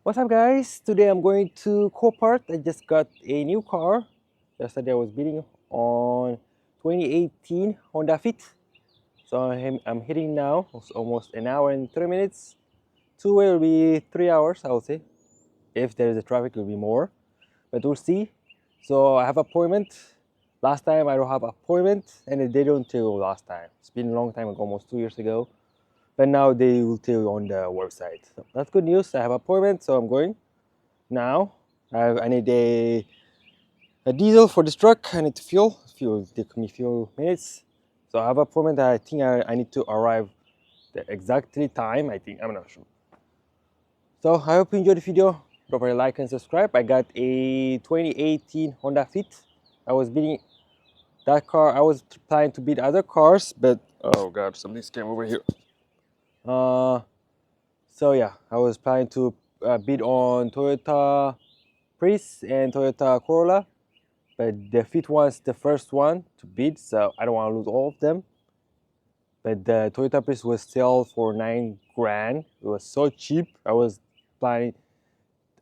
What's up, guys? Today I'm going to Copart. I just got a new car. Yesterday I was bidding on 2018 Honda Fit. So I'm hitting now. It's almost an hour and 3 minutes. Two-way will be 3 hours, I would say. If there is a traffic, it will be more. But we'll see. So I have appointment. Last time I don't have appointment, and they don't tell you last time. It's been a long time ago, almost 2 years ago. But now they will tell you on the website. So that's good news. I have appointment, so I'm going now. I need a diesel for this truck. I need to fuel. Fuel take me few minutes. So I have appointment. I think I need to arrive the exactly time. I'm not sure. So I hope you enjoyed the video. Don't forget to like and subscribe. I got a 2018 Honda Fit. I was bidding that car. I was planning to bid other cars, but oh god, something came over here. So yeah, I was planning to bid on Toyota Prius and Toyota Corolla, but the Fit one's the first one to bid, so I don't want to lose all of them. But the Toyota Prius was still for 9 grand. It was so cheap. I was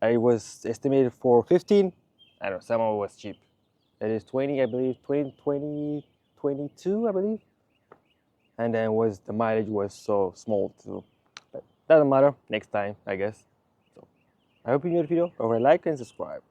estimated for 15. I don't know, somehow it was cheap. It is 20, I believe, 22, I believe. And then the mileage was so small too. But doesn't matter, next time, I guess. So I hope you enjoyed the video. Don't forget to like and subscribe.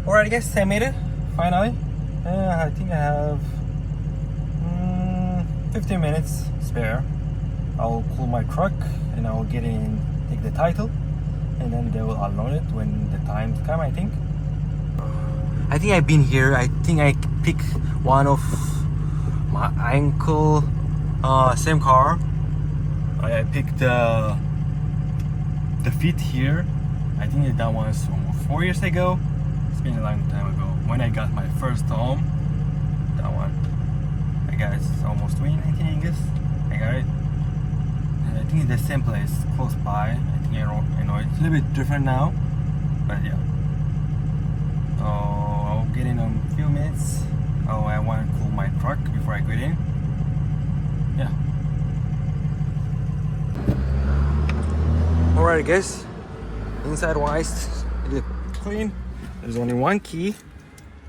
Alright guys, I made it, finally. I think I have 15 minutes spare. I'll cool my truck and I'll get in, take the title, and then they will unload it when the time's come, I think. I think I've been here. I think I picked one of my uncle, same car. I picked the Fit here. I think that one was almost 4 years ago. It's been a long time ago when I got my first home. That one I got it almost 2019, I guess. I got it, and I think it's the same place close by. I think I know it's a little bit different now, but yeah. So I'll get in a few minutes. Oh, I want to cool my truck before I get in. Yeah. Alright guys, inside wise it looks clean. There's only one key.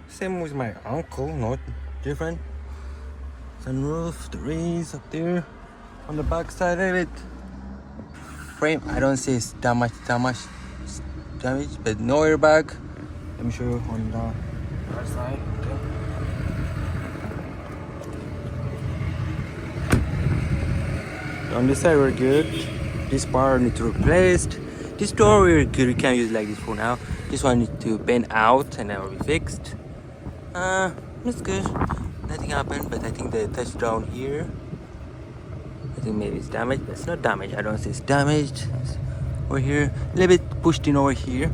Same with my uncle, not different. Sunroof, the rays up there on the back side of it. Frame, I don't say it's that much damage, but no airbag. Let me show you on the other side. Okay. On this side we're good. This part needs to be replaced. This door we're good. We can't use it like this for now. This one needs to bend out and then will be fixed. It's good. Nothing happened, but I think the touchdown here, I think maybe it's damaged, but it's not damaged. I don't say it's damaged. It's over here, a little bit pushed in over here.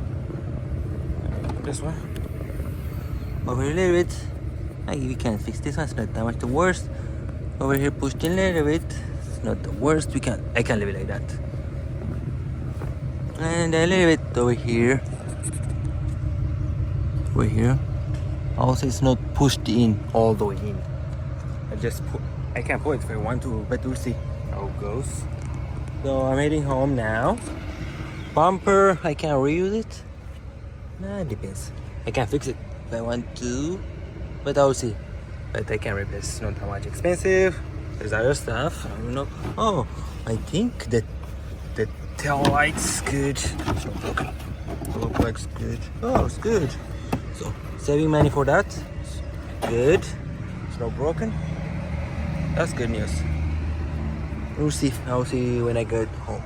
This one. Over here a little bit. We can fix this one. It's not that much the worst. Over here pushed in a little bit. It's not the worst. I can leave it like that. And a little bit over here. Right here. Also, it's not pushed in all the way in. I can put it if I want to, but we'll see how it goes. So I'm heading home now. Bumper, I can reuse it. Nah, it depends. I can fix it if I want to, but I'll see. But I can replace. It's not that much expensive. There's other stuff. I don't know. Oh, I think that the tail light's good. So look like it's good. Oh, it's good. So saving money for that. It's good. It's not broken. That's good news. We'll see. I'll see when I get home.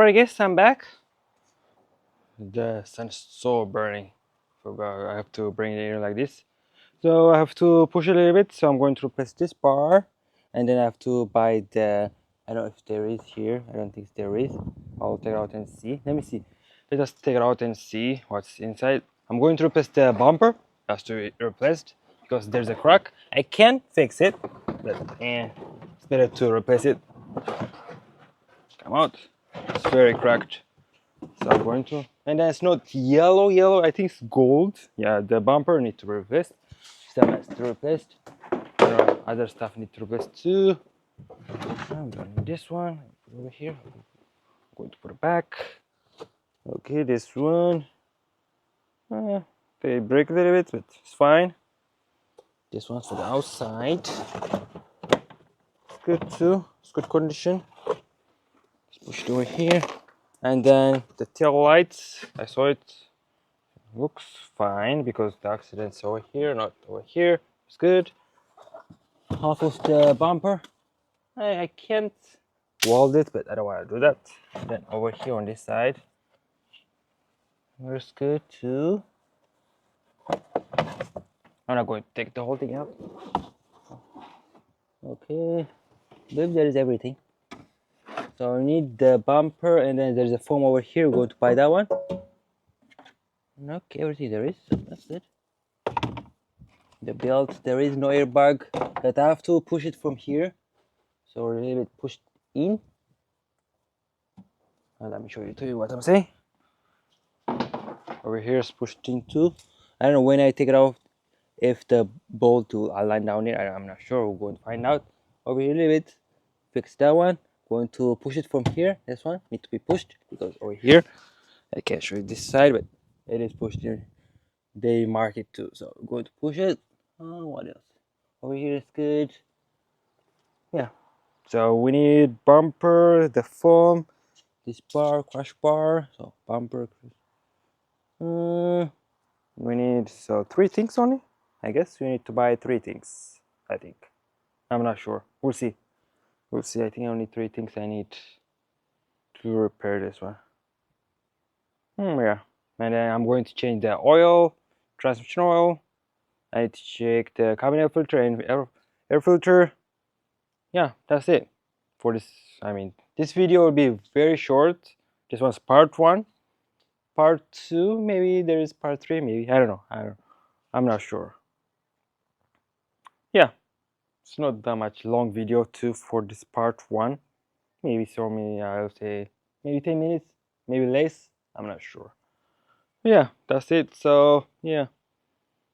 I guess I'm back. The sun is so burning. Forgot I have to bring it in like this. So I have to push a little bit, so I'm going to replace this bar, and then I have to buy the, I don't know if there is here, I don't think there is. I'll take it out and see. Let me see. Let's just take it out and see what's inside. I'm going to replace the bumper. Has to be replaced because there's a crack. I can fix it, but it's better to replace it. Come out. It's very cracked. So I'm going to, and then it's not yellow, I think it's gold. Yeah, the bumper needs to be replaced. Stuff has to be replaced. Other stuff need to replace too. I'm doing this one over here. I'm going to put it back. Okay, this one. They break a little bit, but it's fine. This one's for the outside. It's good too. It's good condition. Just push it over here. And then the tail lights, I saw it. Looks fine because the accident's over here, not over here. It's good. Half of the bumper, I can't weld it, but I don't want to do that. Then over here on this side, it's good too. I'm not going to take the whole thing out. Okay, I believe there is everything. So I need the bumper, and then there's a foam over here. We're going to buy that one. Okay, everything there is. That's it. The belt, there is no airbag, but I have to push it from here. So a little bit pushed in. Let me show you to you what I'm saying. Over here is pushed in too. I don't know when I take it off if the bolt will align down here. I'm not sure. We're going to find out. Over here a little bit. Fix that one. Going to push it from here. This one need to be pushed because over here I can't show you this side, but it is pushed here. They mark it too. So we're going to push it. What else? Over here is good. Yeah. So we need bumper, the foam, this bar, crash bar. So bumper. We need three things only. I guess we need to buy three things. I think. I'm not sure. We'll see. We'll see. I think only three things I need to repair this one. Yeah. And then I'm going to change the oil, transmission oil. I need to check the cabin air filter and air filter. Yeah, that's it for this. I mean, this video will be very short. This one's part 1. Part 2, maybe there is part 3, maybe. I don't know. I'm not sure. Yeah, it's not that much long video too for this part 1. Maybe I'll say maybe 10 minutes, maybe less. I'm not sure. Yeah, that's it. So yeah.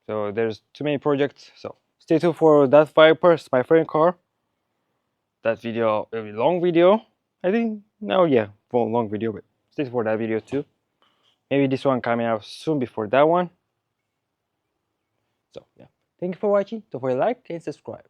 So there's too many projects. So stay tuned for that Viper, it's my friend car. That video will be long video. I think no, yeah, for long video, but stay tuned for that video too. Maybe this one coming out soon before that one. So yeah, thank you for watching. Don't forget to like and subscribe.